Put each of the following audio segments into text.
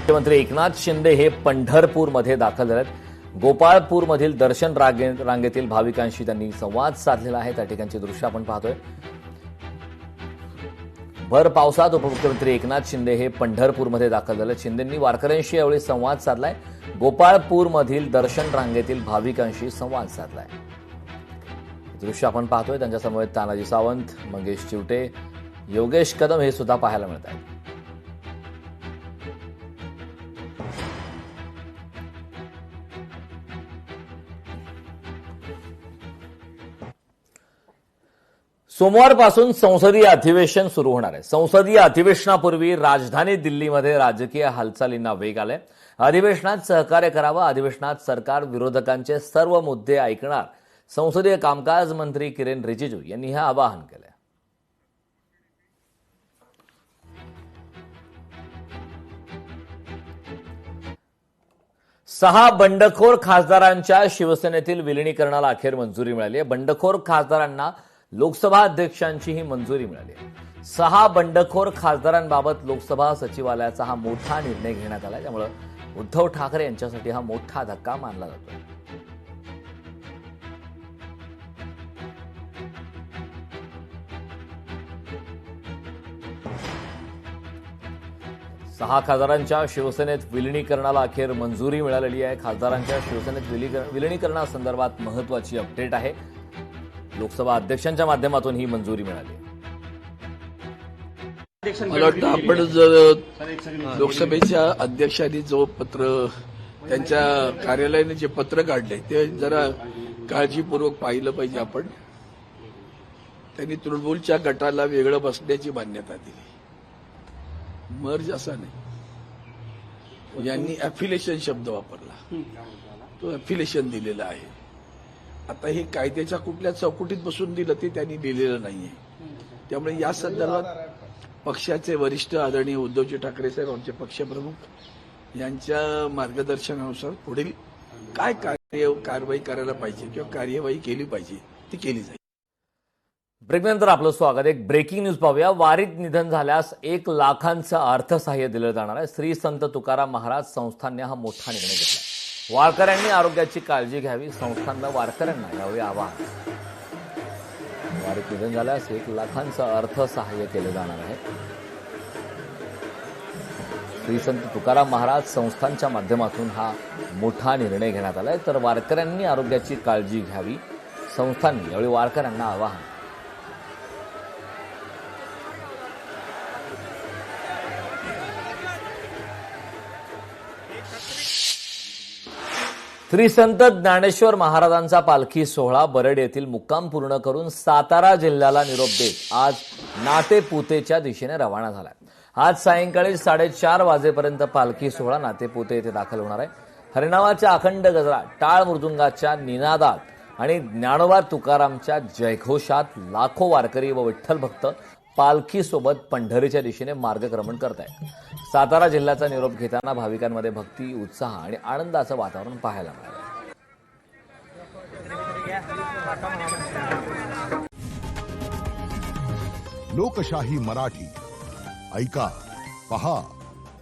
मुख्यमंत्री एकनाथ शिंदे हे पंढरपूरमध्ये दाखल झालेत. गोपाळपूरमधील दर्शन रांगेतील भाविकांशी त्यांनी संवाद साधलेला आहे. त्या ठिकाणची दृश्य आपण पाहतोय. भर पावसात उपमुख्यमंत्री एकनाथ शिंदे हे पंढरपूरमध्ये दाखल झाले. शिंदेंनी वारकऱ्यांशी यावेळी संवाद साधलाय. गोपाळपूरमधील दर्शन रांगेतील भाविकांशी संवाद साधलाय. दृश्य आपण पाहतोय. त्यांच्यासमोर तानाजी सावंत, मंगेश चिवटे, योगेश कदम हे सुद्धा पाहायला मिळत आहेत. सोमवारपासून संसदीय अधिवेशन सुरू होणार आहे. संसदीय अधिवेशनापूर्वी राजधानी दिल्लीमध्ये राजकीय हालचालींना वेग आलाय. अधिवेशनात सहकार्य करावं, अधिवेशनात सरकार विरोधकांचे सर्व मुद्दे ऐकणार, संसदीय कामकाज मंत्री किरेन रिजिजू यांनी हे आवाहन केलंय. सहा बंडखोर खासदारांच्या शिवसेनेतील विलिनीकरणाला अखेर मंजुरी मिळाली आहे. बंडखोर खासदारांना लोकसभा अध्यक्षांची ही मंजुरी मिळाली आहे. 6 बंडखोर खासदारांबाबत लोकसभा सचिवालयाचा हा मोठा निर्णय घेण्यात आला. त्यामुळे उद्धव ठाकरे यांच्यासाठी हा मोठा धक्का मानला जातो. सहा खासदारांच्या शिवसेनेत विलिनीकरणाला अखेर मंजुरी मिळालेली आहे. खासदारांच्या शिवसेनेत विलिनीकरणासंदर्भात महत्वाची अपडेट आहे. लोकसभा अध्यक्षांच्या माध्यमातून ही मंजुरी मिळाली. मला वाटतं आपण जर लोकसभेच्या अध्यक्षांनी जो पत्र त्यांच्या कार्यालयाने जे पत्र काढले ते जरा काळजीपूर्वक पाहिलं पाहिजे. आपण त्यांनी तृणमूलच्या गटाला वेगळं बसण्याची मान्यता दिली. मर्ज असा नाही. यांनी अफिलेशन शब्द वापरला. तो अफिलेशन दिलेला आहे. आता हे कायद्याच्या कुठल्या चौकटीत बसून दिलं ते त्यांनी लिहिलेलं नाहीये. त्यामुळे या संदर्भात पक्षाचे वरिष्ठ आदरणीय उद्धवजी ठाकरे साहेब, आमचे पक्षप्रमुख यांच्या मार्गदर्शनानुसार पुढील काय कारवाई करायला पाहिजे किंवा कार्यवाही केली पाहिजे ती केली जाईल. ब्रेकनंतर आपलं स्वागत. एक ब्रेकिंग न्यूज पाहूया. वारीत निधन झाल्यास 1 लाखांचं अर्थसहाय्य दिलं जाणार आहे. श्री संत तुकाराम महाराज संस्थानने हा मोठा निर्णय घेतला. वारकऱ्यांनी आरोग्याची काळजी घ्यावी, संस्थाननं वारकऱ्यांना यावेळी आवाहन. वारीत निधन झाल्यास 1 लाखांचं अर्थसहाय्य केलं जाणार आहे. श्री संत तुकाराम महाराज संस्थानच्या माध्यमातून हा मोठा निर्णय घेण्यात आलाय. तर वारकऱ्यांनी आरोग्याची काळजी घ्यावी, संस्थानने यावेळी वारकऱ्यांना आवाहन. श्री संत ज्ञानेश्वर महाराजांचा पालखी सोहळा बरड येथील मुक्काम पूर्ण करून सातारा जिल्ह्याला निरोप देत आज नातेपुतेच्या दिशेने रवाना झाला. आज सायंकाळी 4:30 वाजेपर्यंत पालखी सोहळा नातेपुते येथे दाखल होणार आहे. हरिनामाच्या अखंड गजरात, टाळ मृदुंगाच्या निनादात आणि ज्ञानोबा तुकारामच्या जयघोषात लाखो वारकरी व विठ्ठल भक्त पालखीसोबत पंढरीच्या दिशेने मार्गक्रमण करत आहेत. सातारा जिल्ह्याचा निरोप घेताना भाविकांमध्ये भक्ती, उत्साह आणि आनंदाचं वातावरण पाहायला मिळालं. लोकशाही मराठी ऐका, पहा,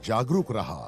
जागरूक रहा.